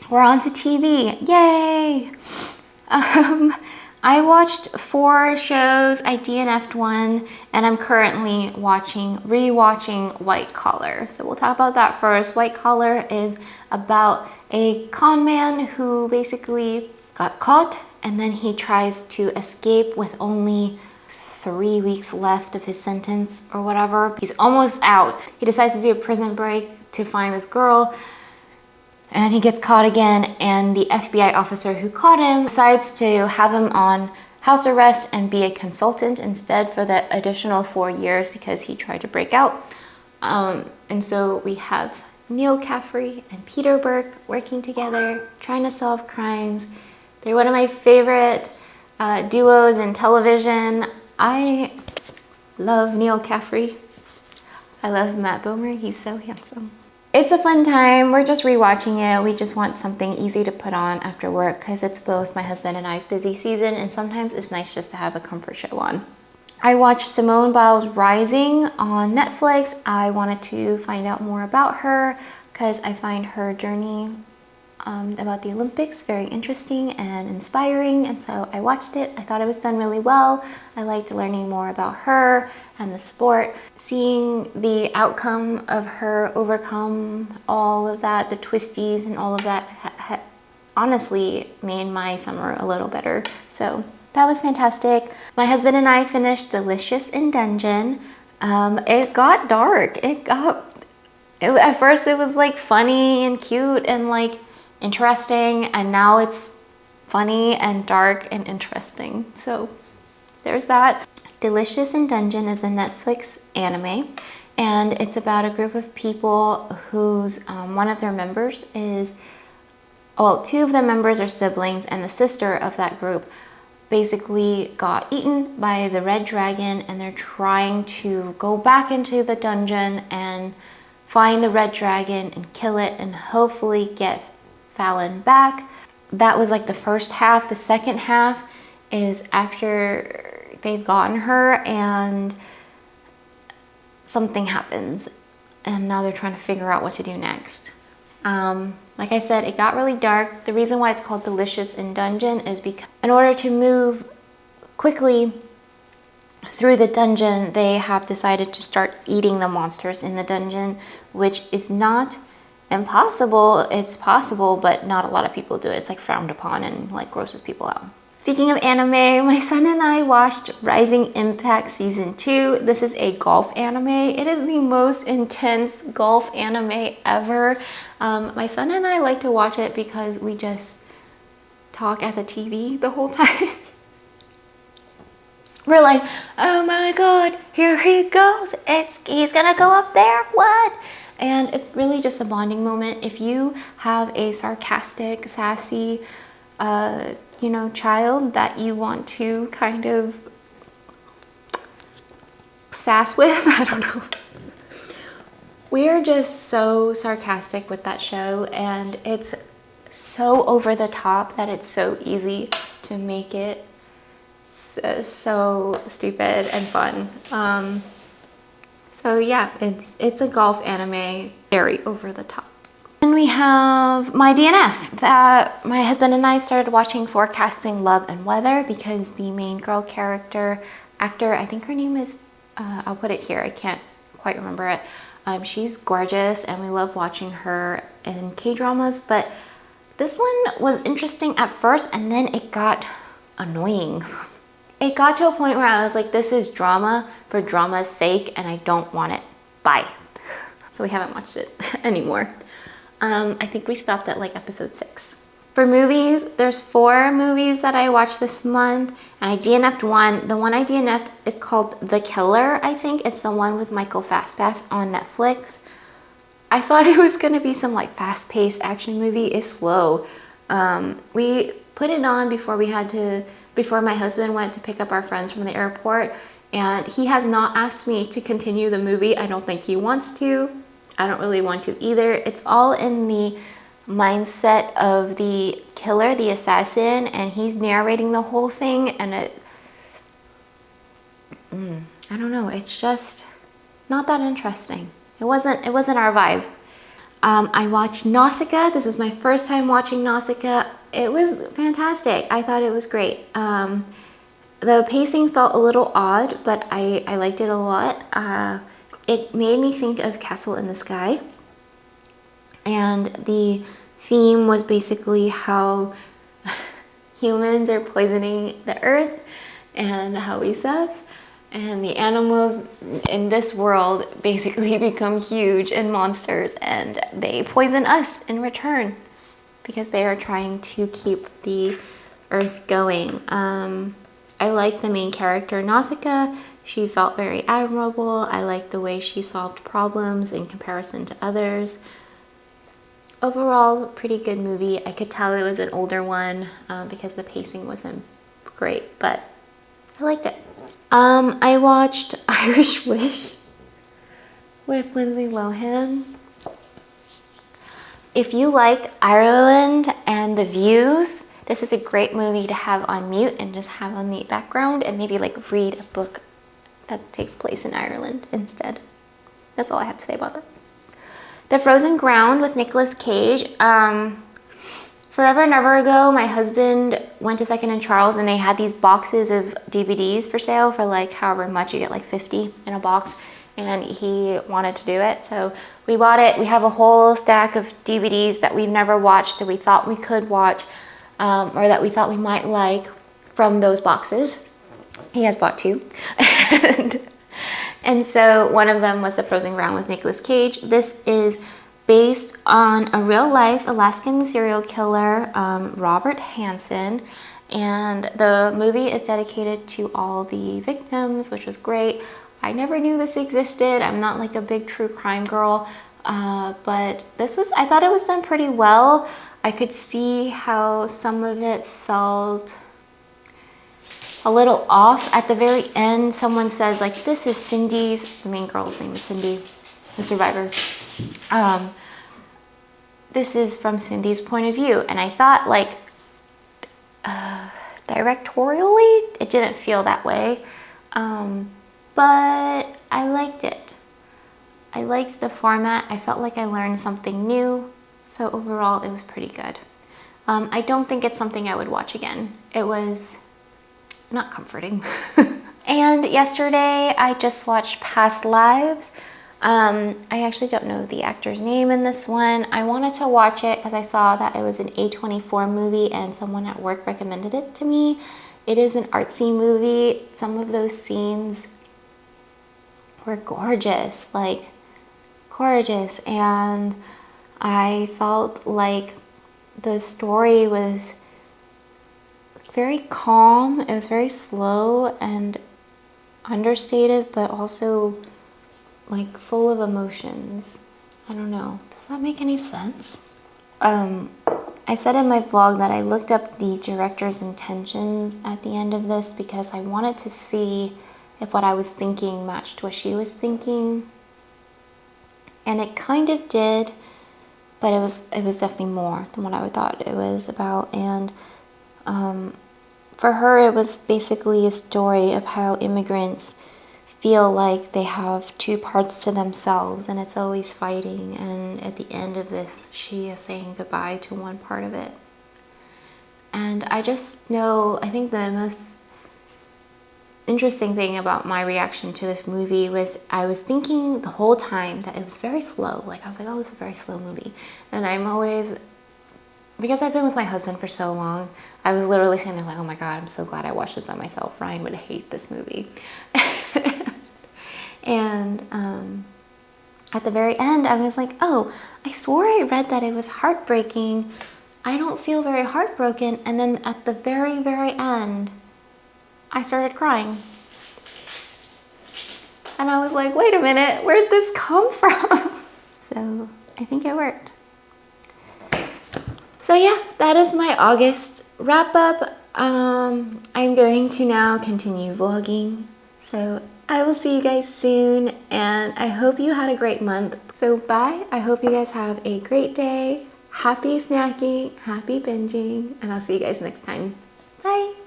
we're on to TV. Yay! I watched 4 shows. I DNF'd one, and I'm currently rewatching White Collar. So we'll talk about that first. White Collar is about a con man who basically got caught, and then he tries to escape with only 3 weeks left of his sentence or whatever. He's almost out. He decides to do a prison break to find this girl, and he gets caught again, and the FBI officer who caught him decides to have him on house arrest and be a consultant instead for the additional 4 years because he tried to break out. And so we have Neil Caffrey and Peter Burke working together, trying to solve crimes. They're one of my favorite duos in television. I love Neil Caffrey. I love Matt Bomer. He's so handsome. It's a fun time. We're just rewatching it. We just want something easy to put on after work because it's both my husband and I's busy season, and sometimes it's nice just to have a comfort show on. I watched Simone Biles Rising on Netflix. I wanted to find out more about her because I find her journey about the Olympics very interesting and inspiring, and so I watched it. I thought it was done really well. I liked learning more about her and the sport. Seeing the outcome of her overcome all of that, the twisties and all of that, honestly made my summer a little better. So that was fantastic. My husband and I finished Delicious in Dungeon. It got dark. At first it was like funny and cute and like interesting, and now it's funny and dark and interesting. So there's that. Delicious in Dungeon is a Netflix anime, and it's about a group of people whose one of their members is, well, 2 of their members are siblings, and the sister of that group basically got eaten by the red dragon, and they're trying to go back into the dungeon and find the red dragon and kill it and hopefully get Fallon back. That was like the first half. The second half is after they've gotten her and something happens, and now they're trying to figure out what to do next. Like I said, it got really dark. The reason why it's called Delicious in Dungeon is because in order to move quickly through the dungeon, they have decided to start eating the monsters in the dungeon, which is not impossible. It's possible, but not a lot of people do it. It's like frowned upon and like grosses people out. Speaking of anime, my son and I watched Rising Impact Season 2. This is a golf anime. It is the most intense golf anime ever. My son and I like to watch it because we just talk at the TV the whole time. We're like, oh my god, here he goes. He's gonna go up there, what? And it's really just a bonding moment. If you have a sarcastic, sassy, child that you want to kind of sass with, I don't know. We're just so sarcastic with that show, and it's so over the top that it's so easy to make it so stupid and fun. So yeah, it's a golf anime, very over the top. Then we have my DNF that my husband and I started watching Forecasting Love and Weather because the main girl actor, I think her name is, I'll put it here, I can't quite remember it. She's gorgeous and we love watching her in K-dramas, but this one was interesting at first and then it got annoying. It got to a point where I was like, this is drama for drama's sake and I don't want it. Bye. So we haven't watched it anymore. I think we stopped at like episode 6. For movies, there's 4 movies that I watched this month, and I DNF'd one. The one I DNF'd is called The Killer, I think. It's the one with Michael Fassbender on Netflix. I thought it was gonna be some like fast-paced action movie. It's slow. We put it on before my husband went to pick up our friends from the airport, and he has not asked me to continue the movie. I don't think he wants to. I don't really want to either. It's all in the mindset of the killer, the assassin, and he's narrating the whole thing, and I don't know, it's just not that interesting. It wasn't our vibe. I watched Nausicaa. This was my first time watching Nausicaa. It was fantastic. I thought it was great. The pacing felt a little odd, but I liked it a lot. It made me think of Castle in the Sky. And the theme was basically how humans are poisoning the earth and how we suck. And the animals in this world basically become huge and monsters, and they poison us in return because they are trying to keep the earth going. I liked the main character, Nausicaa. She felt very admirable. I liked the way she solved problems in comparison to others. Overall, pretty good movie. I could tell it was an older one because the pacing wasn't great, but I liked it. I watched Irish Wish with Lindsay Lohan. If you like Ireland and the views, this is a great movie to have on mute and just have on the background and maybe like read a book that takes place in Ireland instead. That's all I have to say about that. The Frozen Ground with Nicolas Cage. Forever and ever ago, my husband went to Second and Charles and they had these boxes of DVDs for sale for like however much. You get like 50 in a box, and he wanted to do it. So we bought it. We have a whole stack of DVDs that we've never watched that we thought we could watch or that we thought we might like from those boxes. He has bought 2. And so one of them was The Frozen Ground with Nicolas Cage. This is based on a real-life Alaskan serial killer, Robert Hansen, and the movie is dedicated to all the victims, which was great. I never knew this existed. I'm not like a big true crime girl, but I thought it was done pretty well. I could see how some of it felt a little off. At the very end, someone said like, this is Cindy's, the main girl's name is Cindy, the survivor. This is from Cindy's point of view. And I thought like, directorially, it didn't feel that way. But I liked it. I liked the format. I felt like I learned something new. So overall, it was pretty good. I don't think it's something I would watch again. It was not comforting. And yesterday, I just watched Past Lives. I actually don't know the actor's name in this one. I wanted to watch it because I saw that it was an A24 movie and someone at work recommended it to me. It is an artsy movie. Some of those scenes were gorgeous, like gorgeous. And I felt like the story was very calm. It was very slow and understated, but also like full of emotions. I don't know. Does that make any sense? I said in my vlog that I looked up the director's intentions at the end of this because I wanted to see if what I was thinking matched what she was thinking. And it kind of did, but it was definitely more than what I thought it was about. And for her, it was basically a story of how immigrants feel like they have 2 parts to themselves and it's always fighting, and at the end of this she is saying goodbye to one part of it. And I just know, I think the most interesting thing about my reaction to this movie was I was thinking the whole time that it was very slow. Like I was like, oh, this is a very slow movie. And I'm always, because I've been with my husband for so long, I was literally saying there like, oh my God, I'm so glad I watched this by myself. Ryan would hate this movie. And at the very end, I was like, oh, I swore I read that it was heartbreaking. I don't feel very heartbroken. And then at the very, very end, I started crying. And I was like, wait a minute, where'd this come from? So I think it worked. So yeah, that is my August wrap up. I'm going to now continue vlogging. So I will see you guys soon, and I hope you had a great month. So bye. I hope you guys have a great day. Happy snacking, happy binging, and I'll see you guys next time. Bye.